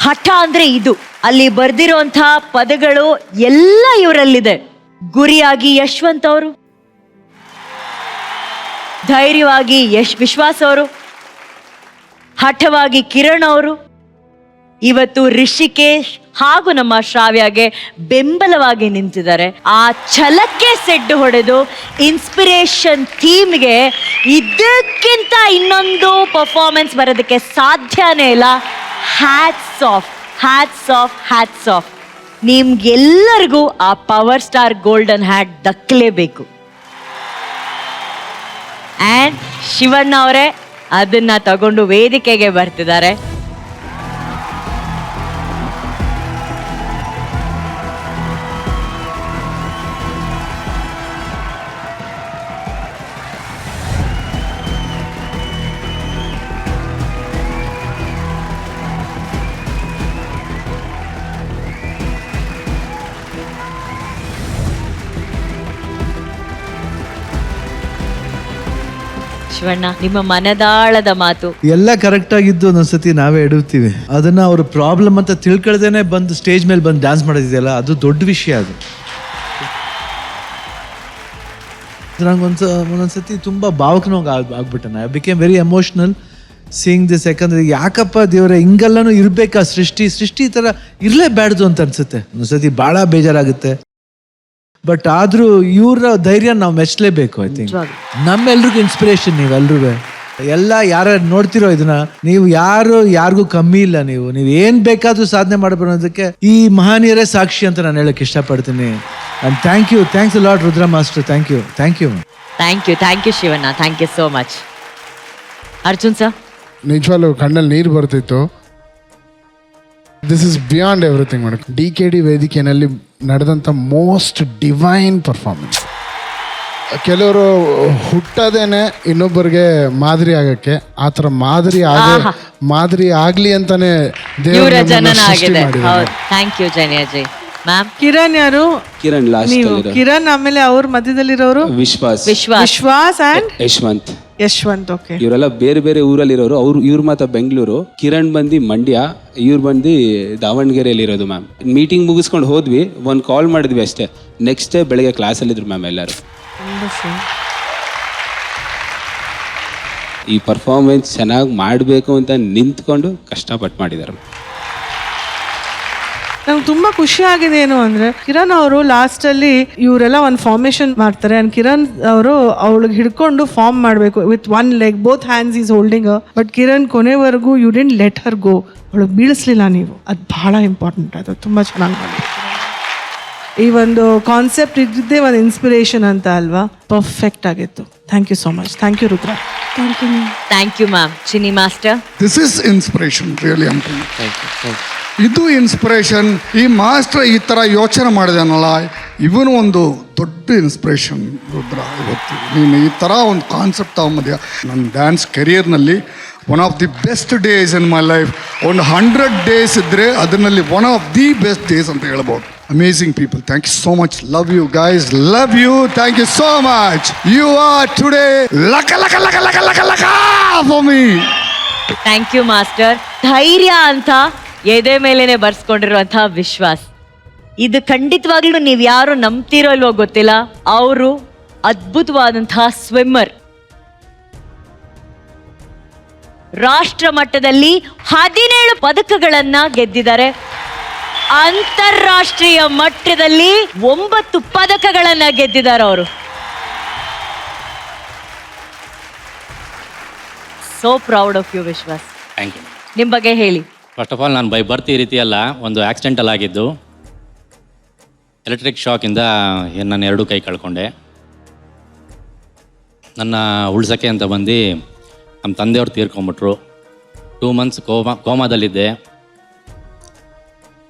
ಹಠ ಅಂದ್ರೆ ಇದು. ಅಲ್ಲಿ ಬರ್ದಿರುವಂತಹ ಪದಗಳು ಎಲ್ಲ ಇವರಲ್ಲಿದೆ. ಗುರಿಯಾಗಿ ಯಶವಂತ್ ಅವರು, ಧೈರ್ಯವಾಗಿ ವಿಶ್ವಾಸ್ ಅವರು, ಹಠವಾಗಿ ಕಿರಣ್ ಅವರು, ಇವತ್ತು ರಿಷಿಕೇಶ್ ಹಾಗೂ ನಮ್ಮ ಶ್ರಾವ್ಯಗೆ ಬೆಂಬಲವಾಗಿ ನಿಂತಿದ್ದಾರೆ. ಆ ಛಲಕ್ಕೆ ಸೆಡ್ಡು ಹೊಡೆದು ಇನ್ಸ್ಪಿರೇಷನ್ ಥೀಮ್ಗೆ ಇದಕ್ಕಿಂತ ಇನ್ನೊಂದು ಪರ್ಫಾರ್ಮೆನ್ಸ್ ಬರೋದಕ್ಕೆ ಸಾಧ್ಯನೇ ಇಲ್ಲ. Hats off, hats off, hats off. ನಿಮ್ಗೆಲ್ಲರಿಗೂ ಆ ಪವರ್ ಸ್ಟಾರ್ ಗೋಲ್ಡನ್ ಹ್ಯಾಟ್ ದಕ್ಕಲೇಬೇಕು. ಆ್ಯಂಡ್ ಶಿವಣ್ಣ ಅವರೇ ಅದನ್ನ ತಗೊಂಡು ವೇದಿಕೆಗೆ ಬರ್ತಿದ್ದಾರೆ. ಶಿವಣ್ಣ, ನಿಮ್ಮ ಮನದಾಳದ ಮಾತು. ಎಲ್ಲ ಕರೆಕ್ಟ್ ಆಗಿದ್ದು ಒಂದೊಂದ್ಸತಿ ನಾವೇ ಎಡುತ್ತೀವಿ. ಅದನ್ನ ಅವ್ರ ಪ್ರಾಬ್ಲಮ್ ಅಂತ ತಿಳ್ಕೊಳ್ದೇನೆ ಬಂದು ಸ್ಟೇಜ್ ಮೇಲೆ ಬಂದು ಡ್ಯಾನ್ಸ್ ಮಾಡೋದಿದೆಯಲ್ಲ, ಅದು ದೊಡ್ಡ ವಿಷಯ. ಅದು ನಂಗೆ ಒಂದೊಂದ್ಸತಿ ತುಂಬಾ ಭಾವಕನೋಗಿ ಆಗ್ಬಿಟ್ಟೆ. I became very emotional seeing this. ಯಾಕಂದ್ರೆ ಯಾಕಪ್ಪ ದೇವ್ರೆ ಹಿಂಗೆಲ್ಲನೂ ಇರ್ಬೇಕಾ? ಸೃಷ್ಟಿ ಈ ತರ ಇರ್ಲೇಬ್ಯಾಡ್ದು ಅಂತ ಅನ್ಸುತ್ತೆ. ಒಂದೊಂದ್ಸತಿ ಬಹಳ ಬೇಜಾರಾಗುತ್ತೆ. ಬಟ್ ಆದ್ರೂ ಇವ್ರ ಧೈರ್ಯ ನಾವು ಮೆಚ್ಚಲೇಬೇಕು. ಐ ಥಿಂಕ್ ನಮ್ಮೆಲ್ರಿಗೂ ಇನ್ಸ್ಪಿರೇಷನ್ ನೀವೆಲ್ರೂ. ಎಲ್ಲ ಯಾರು ನೋಡ್ತಿರೋ ಇದನ್ನ, ನೀವು ಯಾರಿಗೂ ಕಮ್ಮಿ ಇಲ್ಲ. ನೀವು ಏನ್ ಬೇಕಾದ್ರೂ ಸಾಧನೆ ಮಾಡಬರೋದಕ್ಕೆ ಈ ಮಹನೀಯರೇ ಸಾಕ್ಷಿ ಅಂತ ನಾನು ಹೇಳಕ್ ಇಷ್ಟಪಡ್ತೀನಿ. And thank you, thanks a lot Rudra master. Thank you, thank you, thank you Shivanna, thank you so much. Arjun sir, ನಿಜವಾಗ್ಲೂ ಕಣ್ಣಲ್ಲಿ ನೀರು ಬರ್ತಿತ್ತು. This is beyond everything madam. DKD ವೇದಿಕೆಯಲ್ಲಿ ನಡೆದಂಥ ಮೋಸ್ಟ್ ಡಿವೈನ್ ಪರ್ಫಾರ್ಮೆನ್ಸ್. ಕೆಲವರು ಹುಟ್ಟದೇನೆ ಇನ್ನೊಬ್ಬರಿಗೆ ಮಾದರಿ ಆಗಕ್ಕೆ, ಆ ಥರ ಮಾದರಿ ಆಗ್ಲಿ ಅಂತಾನೆ ಇವರ ಜನನ ಆಗಿದೆ. ಥ್ಯಾಂಕ್ ಯು ಜನಿಯಾಜಿ. ಮ್ಯಾಮ್, ಕಿರಣ್ ಯಾರು? ಕಿರಣ್ ಲಾಸ್ಟ್ ನೀವು ಕಿರಣ್, ಆಮೇಲೆ ಅವ್ರ ಮಧ್ಯದಲ್ಲಿರೋರು ವಿಶ್ವಾಸ್ ಅಂಡ್ ಯಶವಂತ್. ಓಕೆ, ಇವರೆಲ್ಲ ಬೇರೆ ಬೇರೆ ಊರಲ್ಲಿರೋರು. ಇವ್ರು ಮಾತ್ರ ಬೆಂಗಳೂರು. ಕಿರಣ್ ಬಂದು ಮಂಡ್ಯ, ಇವ್ರು ಬಂದು ದಾವಣಗೆರೆಯಲ್ಲಿ ಇರೋದು. ಮ್ಯಾಮ್, ಮೀಟಿಂಗ್ ಮುಗಿಸ್ಕೊಂಡು ಹೋದ್ವಿ, ಒಂದು ಕಾಲ್ ಮಾಡಿದ್ವಿ ಅಷ್ಟೇ. ನೆಕ್ಸ್ಟ್ ಡೇ ಬೆಳಗ್ಗೆ ಕ್ಲಾಸಲ್ಲಿದ್ರು ಮ್ಯಾಮ್ ಎಲ್ಲರೂ. ಈ ಪರ್ಫಾರ್ಮೆನ್ಸ್ ಚೆನ್ನಾಗಿ ಮಾಡಬೇಕು ಅಂತ ನಿಂತ್ಕೊಂಡು ಕಷ್ಟಪಟ್ಟು ಮಾಡಿದ್ದಾರೆ. ನಂಗೆ ತುಂಬಾ ಖುಷಿ ಆಗಿದೆ ಏನು ಅಂದ್ರೆ, ಕಿರಣ್ ಅವರು ಲಾಸ್ಟ್ ಅಲ್ಲಿ ಇವರೆಲ್ಲ ಒಂದು ಫಾರ್ಮೇಶನ್ ಮಾಡ್ತಾರೆ. ಅಂಡ್ ಕಿರಣ್ ಅವರು ಅವಳಿಗೆ ಹಿಡ್ಕೊಂಡು ಫಾರ್ಮ್ ಮಾಡಬೇಕು with one leg, both hands is holding. But Kiran ಕೊನೆವರೆಗೂ ಯು ಡಿಂಟ್ ಲೆಟ್ ಹರ್ ಗೋ. ಅವಳಿಗೆ ಬೀಳಿಸ್ಲಿಲ್ಲ ನೀವು. ಅದು ಬಹಳ ಇಂಪಾರ್ಟೆಂಟ್. ಅದು ತುಂಬಾ ಚೆನ್ನಾಗಿ ಮಾಡಿ. ಈ ಒಂದು ಕಾನ್ಸೆಪ್ಟ್ ಇದ್ದಿದ್ದೇ ಒಂದು ಇನ್ಸ್ಪಿರೇಷನ್ ಅಂತ ಅಲ್ವಾ? ಪರ್ಫೆಕ್ಟ್ ಆಗಿತ್ತು. Thank you so much. Thank you Rudra. Thank you ma'am. Chini master, this is inspiration really. ಇದು ಇನ್ಸ್ಪಿರೇಷನ್. ಈ ಮಾಸ್ಟರ್ ಈ ಥರ ಯೋಚನೆ ಮಾಡಿದಾನಲ್ಲ, ಇವನು ಒಂದು ದೊಡ್ಡ ಇನ್ಸ್ಪಿರೇಷನ್ ರುದ್ರ. ಇವತ್ತು ನೀನು ಈ ಥರ ಒಂದು ಕಾನ್ಸೆಪ್ಟ್ ತಗೊಂಬಂದ್ಯಾ. ನನ್ನ ಡ್ಯಾನ್ಸ್ ಕೆರಿಯರ್ನಲ್ಲಿ one of the best days in my life. ಒಂದು 100 days ಇದ್ದರೆ ಅದರಲ್ಲಿ one of the best days ಅಂತ ಹೇಳ್ಬೋದು. Amazing people. Thank you so much. Love you guys. Love you. Thank you so much. You are today laka for me. Thank you master. ಧೈರ್ಯ ಅಂತ ಎದೆ ಮೇಲೇನೆ ಬರ್ಸ್ಕೊಂಡಿರುವಂತಹ ವಿಶ್ವಾಸ್, ಇದು ಖಂಡಿತವಾಗ್ಲೂ ನೀವು ಯಾರು ನಂಬ್ತಿರೋ ಇಲ್ವೋ ಗೊತ್ತಿಲ್ಲ. ಅವರು ಅದ್ಭುತವಾದಂತಹ ಸ್ವಿಮ್ಮರ್. ರಾಷ್ಟ್ರ ಮಟ್ಟದಲ್ಲಿ 17 ಪದಕಗಳನ್ನ ಗೆದ್ದಿದ್ದಾರೆ. ಅಂತಾರಾಷ್ಟ್ರೀಯ ಮಟ್ಟದಲ್ಲಿ 9 ಪದಕಗಳನ್ನ ಗೆದ್ದಿದ್ದಾರೆ ಅವರು. So proud of you Vishwas. Thank you. ನಿಮ್ಮ ಬಗ್ಗೆ ಹೇಳಿ. ಫಸ್ಟ್ ಆಫ್ ಆಲ್, ನಾನು ಬೈ ಬರ್ತ್ ಈ ರೀತಿ ಅಲ್ಲ, ಒಂದು ಆಕ್ಸಿಡೆಂಟಲ್ ಆಗಿದ್ದು. ಎಲೆಕ್ಟ್ರಿಕ್ ಶಾಕಿಂದ ನಾನು 2 ಕೈ ಕಳ್ಕೊಂಡೆ. ನನ್ನ ಉಳ್ಸೋಕ್ಕೆ ಅಂತ ಬಂದು ನಮ್ಮ ತಂದೆಯವ್ರು ತೀರ್ಕೊಂಬಿಟ್ರು. 2 months ಕೋಮಾದಲ್ಲಿದ್ದೆ.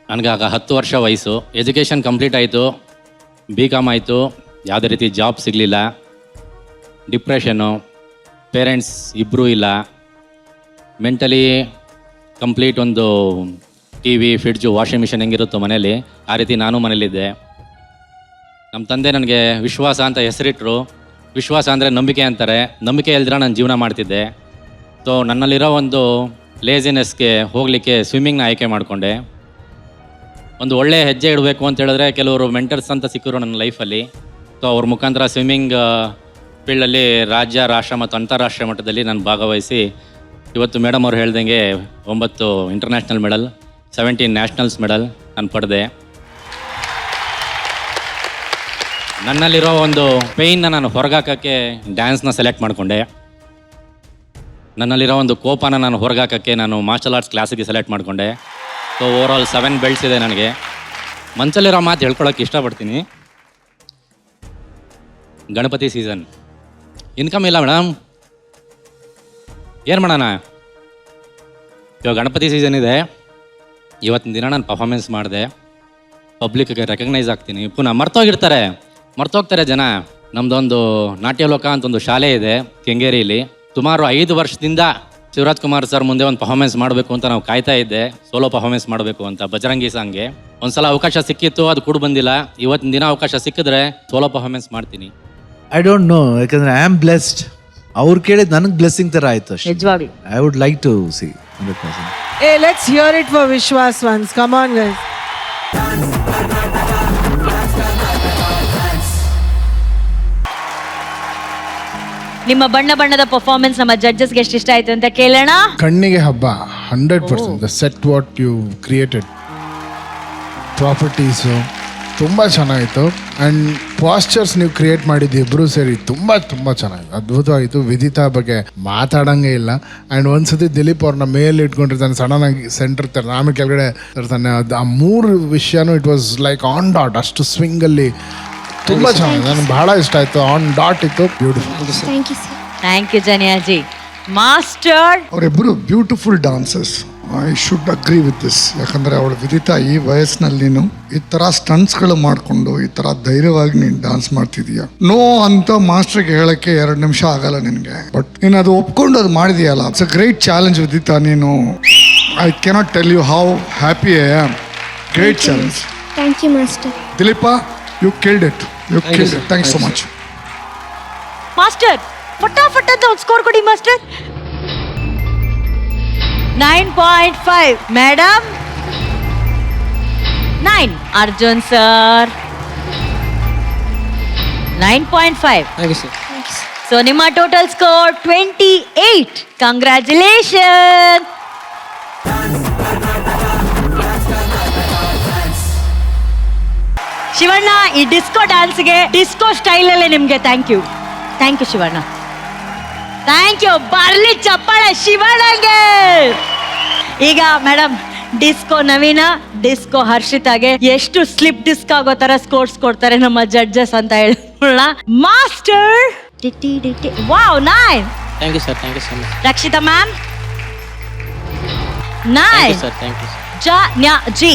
ನನಗಾಗ 10 ವರ್ಷ ವಯಸ್ಸು. ಎಜುಕೇಷನ್ ಕಂಪ್ಲೀಟ್ ಆಯಿತು, BCom ಆಯಿತು. ಯಾವುದೇ ರೀತಿ ಜಾಬ್ ಸಿಗಲಿಲ್ಲ. ಡಿಪ್ರೆಷನ್ನು, ಪೇರೆಂಟ್ಸ್ ಇಬ್ಬರೂ ಇಲ್ಲ. ಮೆಂಟಲಿ ಕಂಪ್ಲೀಟ್ ಒಂದು TV, ಫ್ರಿಡ್ಜು, ವಾಷಿಂಗ್ ಮಿಷಿನ್ ಹೆಂಗಿರುತ್ತೋ ಮನೇಲಿ, ಆ ರೀತಿ ನಾನು ಮನೇಲಿದ್ದೆ. ನಮ್ಮ ತಂದೆ ನನಗೆ ವಿಶ್ವಾಸ ಅಂತ ಹೆಸರಿಟ್ಟರು. ವಿಶ್ವಾಸ ಅಂದರೆ ನಂಬಿಕೆ ಅಂತಾರೆ. ನಂಬಿಕೆ ಇಲ್ದಿರ ನಾನು ಜೀವನ ಮಾಡ್ತಿದ್ದೆ. ಸೊ ನನ್ನಲ್ಲಿರೋ ಒಂದು ಲೇಸಿನೆಸ್ಗೆ ಹೋಗಲಿಕ್ಕೆ ಸ್ವಿಮ್ಮಿಂಗ್ನ ಆಯ್ಕೆ ಮಾಡಿಕೊಂಡೆ. ಒಂದು ಒಳ್ಳೆ ಹೆಜ್ಜೆ ಇಡಬೇಕು ಅಂತ ಹೇಳಿದ್ರೆ ಕೆಲವರು ಮೆಂಟರ್ಸ್ ಅಂತ ಸಿಕ್ಕರು ನನ್ನ ಲೈಫಲ್ಲಿ. ಸೊ ಅವ್ರ ಮುಖಾಂತರ ಸ್ವಿಮ್ಮಿಂಗ್ ಫೀಲ್ಡಲ್ಲಿ ರಾಜ್ಯ, ರಾಷ್ಟ್ರ ಮತ್ತು ಅಂತಾರಾಷ್ಟ್ರೀಯ ಮಟ್ಟದಲ್ಲಿ ನಾನು ಭಾಗವಹಿಸಿ ಇವತ್ತು ಮೇಡಮ್ ಅವ್ರು ಹೇಳ್ದಂಗೆ 9 ಇಂಟರ್ನ್ಯಾಷನಲ್ ಮೆಡಲ್, 17 ನ್ಯಾಷನಲ್ಸ್ ಮೆಡಲ್ ನಾನು ಪಡೆದೆ. ನನ್ನಲ್ಲಿರೋ ಒಂದು ಪೇಯ್ನ ನಾನು ಹೊರಗಾಕೋಕ್ಕೆ ಡ್ಯಾನ್ಸ್ನ ಸೆಲೆಕ್ಟ್ ಮಾಡಿಕೊಂಡೆ. ನನ್ನಲ್ಲಿರೋ ಒಂದು ಕೋಪನ ನಾನು ಹೊರಗಾಕೋಕ್ಕೆ ನಾನು ಮಾರ್ಷಲ್ ಆರ್ಟ್ಸ್ ಕ್ಲಾಸಿಗೆ ಸೆಲೆಕ್ಟ್ ಮಾಡಿಕೊಂಡೆ. ಸೊ ಓವರಾಲ್ 7 ಬೆಲ್ಟ್ಸ್ ಇದೆ ನನಗೆ. ಮನಸ್ಸಲ್ಲಿರೋ ಮಾತು ಹೇಳ್ಕೊಳಕ್ಕೆ ಇಷ್ಟಪಡ್ತೀನಿ. ಗಣಪತಿ ಸೀಸನ್ ಇನ್ಕಮ್ ಇಲ್ಲ ಮೇಡಮ್, ಏನು ಮಾಡೋಣ? ಇವಾಗ ಗಣಪತಿ ಸೀಸನ್ ಇದೆ. ಇವತ್ತಿನ ದಿನ ನಾನು ಪರ್ಫಾರ್ಮೆನ್ಸ್ ಮಾಡಿದೆ, ಪಬ್ಲಿಕ್ಗೆ ರೆಕಗ್ನೈಸ್ ಆಗ್ತೀನಿ. ಪುನಃ ಮರ್ತೋಗ್ತಾರೆ ಜನ. ನಮ್ಮದೊಂದು ನಾಟ್ಯಲೋಕ ಅಂತ ಒಂದು ಶಾಲೆ ಇದೆ ಕೆಂಗೇರಿಯಲ್ಲಿ. ಸುಮಾರು 5 ವರ್ಷದಿಂದ ಶಿವರಾಜ್ ಕುಮಾರ್ ಸರ್ ಮುಂದೆ ಒಂದು ಪರ್ಫಾರ್ಮೆನ್ಸ್ ಮಾಡಬೇಕು ಅಂತ ನಾವು ಕಾಯ್ತಾ ಇದ್ದೆ, ಸೋಲೋ ಪರ್ಫಾರ್ಮೆನ್ಸ್ ಮಾಡಬೇಕು ಅಂತ ಬಜರಂಗಿ ಸಾಂಗ್ಗೆ. ಒಂದ್ಸಲ ಅವಕಾಶ ಸಿಕ್ಕಿತ್ತು, ಅದು ಕೂಡ ಬಂದಿಲ್ಲ. ಇವತ್ತಿನ ದಿನ ಅವಕಾಶ ಸಿಕ್ಕಿದ್ರೆ ಸೋಲೋ ಪರ್ಫಾರ್ಮೆನ್ಸ್ ಮಾಡ್ತೀನಿ. ಐ ಡೋಂಟ್ ನೋ, ಯಾಕಂದ್ರೆ ಐ ಆಮ್ ಬ್ಲೆಸ್ಡ್. ಅವ್ರು ಕೇಳಿದ್ ನನಗೆ ಬ್ಲೆಸ್ಸಿಂಗ್ ತರ ಆಯ್ತು ಅಷ್ಟೇ. ನಿಜವಾಗ್ಲು I would like to see 100%. Hey, let's hear it for Vishwas once. Come on, guys. ನಿಮ್ಮ ಬಣ್ಣ ಬಣ್ಣದ ಪರ್ಫಾರ್ಮೆನ್ಸ್ ನಮ್ಮ ಜಡ್ಜಸ್ಗೆ ಎಷ್ಟು ಇಷ್ಟ ಆಯ್ತು ಅಂತ ಕೇಳೋಣ. ಕಣ್ಣಿಗೆ ಹಬ್ಬ 100%. The set what you created, properties ತುಂಬ ಚೆನ್ನಾಗಿತ್ತು. ಆ್ಯಂಡ್ ಪಾಸ್ಚರ್ಸ್ ನೀವು ಕ್ರಿಯೇಟ್ ಮಾಡಿದ್ದು ಇಬ್ಬರು ಸೇರಿ ತುಂಬ ಚೆನ್ನಾಗಿತ್ತು, ಅದ್ಭುತವಾಗಿತ್ತು. ವಿದಿತಾ ಬಗ್ಗೆ ಮಾತಾಡೋಂಗೆ ಇಲ್ಲ. ಆ್ಯಂಡ್ ಒಂದ್ಸತಿ ದಿಲೀಪ್ ಅವ್ರನ್ನ ಮೇಲೆ ಇಟ್ಕೊಂಡಿರ್ತಾನೆ, ಸಡನ್ ಆಗಿ ಸೆಂಟರ್ ಇರ್ತಾರೆ, ಆಮೇಲೆ ಕೆಳಗಡೆ ಇರ್ತಾನೆ. ಅದು ಆ 3 ವಿಷಯನೂ it was like on dot, ಅಷ್ಟು ಸ್ವಿಂಗಲ್ಲಿ ತುಂಬ ಚೆನ್ನಾಗಿದೆ. ನನಗೆ ಬಹಳ ಇಷ್ಟ ಆಯಿತು. ಆನ್ ಡಾಟ್ ಇತ್ತು, ಬ್ಯೂಟಿಫುಲ್. ಥ್ಯಾಂಕ್ ಯು ಜನಿಯಾಜಿ. ಮಾಸ್ಟರ್ ಅವರಿಬ್ಬರು beautiful dances. I should agree with this. ಯಾಕಂದರೆ ಅವಳು ವಿದಿತಾ ಈ ವಯಸ್ಸಿನಲ್ಲಿ ನೀನು ಈ ಥರ ಸ್ಟಂಟ್ಸ್ಗಳು ಮಾಡಿಕೊಂಡು ಈ ಥರ ಧೈರ್ಯವಾಗಿ ನೀನು ಡಾನ್ಸ್ ಮಾಡ್ತಿದೀಯ. ನೋ ಅಂತ ಮಾಸ್ಟರ್ಗೆ ಹೇಳೋಕ್ಕೆ 2 ನಿಮಿಷ ಆಗಲ್ಲ ನಿನಗೆ. ಬಟ್ ನೀನು ಅದು ಒಪ್ಕೊಂಡು ಅದು ಮಾಡಿದೆಯಲ್ಲ, it's a great challenge Vidita. ನೀನು I cannot tell you how happy I am. Great challenge. Thank you master. Dileepa, you killed it. Thank you so much. Master ಫಟಾಫಟ್ ಅಂತ ಒಂದು ಸ್ಕೋರ್ ಕೊಡಿ master. 9.5 madam, 9 Arjun sir 9.5. So ನಿಮ್ಮ ಟೋಟಲ್ ಸ್ಕೋರ್ 28. ಕಂಗ್ರ್ಯಾಚುಲೇಷನ್. ಶಿವಣ್ಣ, ಈ disco ಡ್ಯಾನ್ಸ್ಗೆ disco ಸ್ಟೈಲಲ್ಲೇ ನಿಮಗೆ thank you Shivanna. Thank you. ಬರ್ಲಿ ಚಪ್ಪಾಳೆ ಶಿವಣ್ಣಗೆ. ಈಗ ಮೇಡಮ್, ಡಿಸ್ಕೋ ನವೀನ, ಡಿಸ್ಕೋ ಹರ್ಷಿತಾಗೆ ಎಷ್ಟು ಸ್ಲಿಪ್ ಡಿಸ್ಕ್ ಆಗೋ ತರ ಸ್ಕೋರ್ಸ್ ಕೊಡ್ತಾರೆ ನಮ್ಮ ಜಡ್ಜಸ್ ಅಂತ ಹೇಳೋಣ. Master wow 9. Thank you sir, thank you so much. Rakshita ma'am 9. Thank you. ಜಿ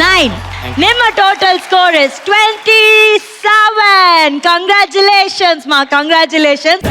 9. ನಿಮ್ಮ ಟೋಟಲ್ ಸ್ಕೋರ್ ಇಸ್ 27. ಕಂಗ್ರ್ಯಾಚುಲೇಷನ್ಸ್ ಮಾ, ಕಂಗ್ರ್ಯಾಚುಲೇಷನ್ಸ್.